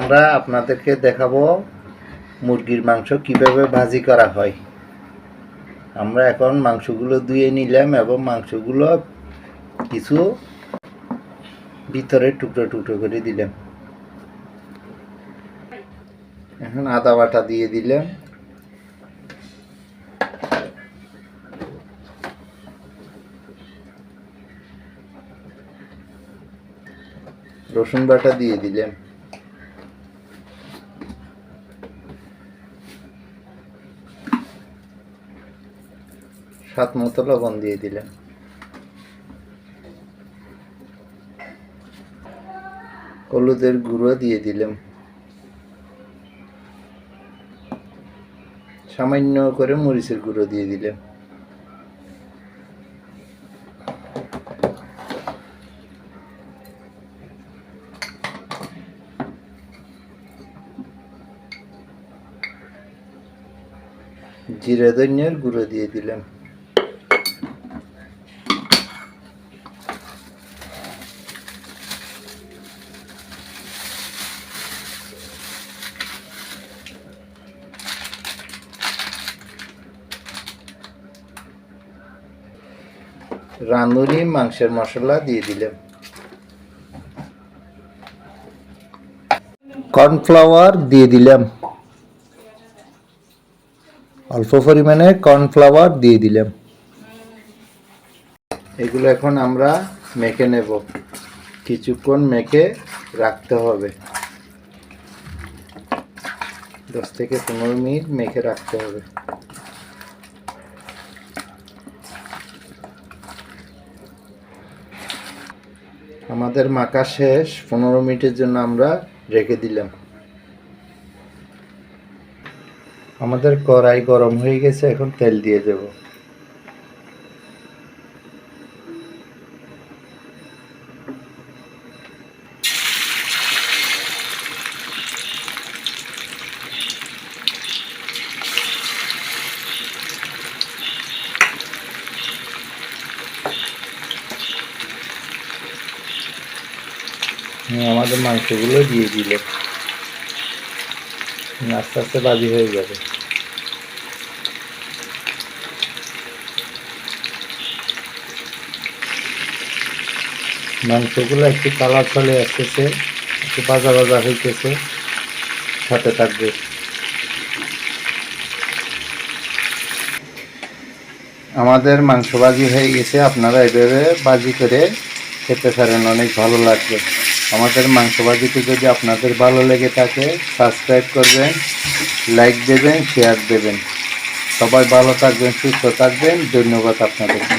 আমরা আপনাদেরকে দেখাবো মুরগির মাংস কিভাবে ভাজি করা হয়। আমরা এখন মাংসগুলো ধুয়ে নিলাম এবং মাংসগুলো কিছু ভিতরে টুকরো টুকরো করে দিলাম। এখন আদা বাটা দিয়ে দিলাম, রসুন বাটা দিয়ে দিলাম, স্বাদ মতো লবণ দিয়ে দিলাম, হলুদের গুঁড়ো দিয়ে দিলাম, সামান্য করে মরিচের গুঁড়ো দিয়ে দিলাম, জিরা ধনিয়ার গুঁড়ো দিয়ে দিলাম, রাঁধুনি মাংসের মশলা দিয়ে দিলাম, কর্নফ্লাওয়ার দিয়ে দিলাম, অল্প পরিমাণে কর্নফ্লাওয়ার দিয়ে দিলাম। এগুলো এখন আমরা মেখে নেব, কিছুক্ষণ মেখে রাখতে হবে, 10 থেকে 15 মিনিট মেখে রাখতে হবে। আমাদের মাখা শেষ, 15 মিনিটের জন্য আমরা রেখে দিলাম। আমাদের কড়াই গরম হয়ে গেছে, এখন তেল দিয়ে দেব। আমাদের মাংসগুলো দিয়ে দিলে আস্তে আস্তে ভাজি হয়ে যাবে। মাংসগুলো একটু কালার চলে আসতেছে, একটু ভাজা ভাজা হইতেছে, সাথে থাকবে। আমাদের মাংস ভাজি হয়ে গেছে, আপনারা এভাবে ভাজি করে খেতে পারেন, অনেক ভালো লাগবে। আমাদের মাংস ভাজিতে যদি আপনাদের ভালো লেগে থাকে সাবস্ক্রাইব করবেন, লাইক দেবেন, শেয়ার দেবেন। সবাই ভালো থাকবেন, সুস্থ থাকবেন। ধন্যবাদ আপনাদেরকে।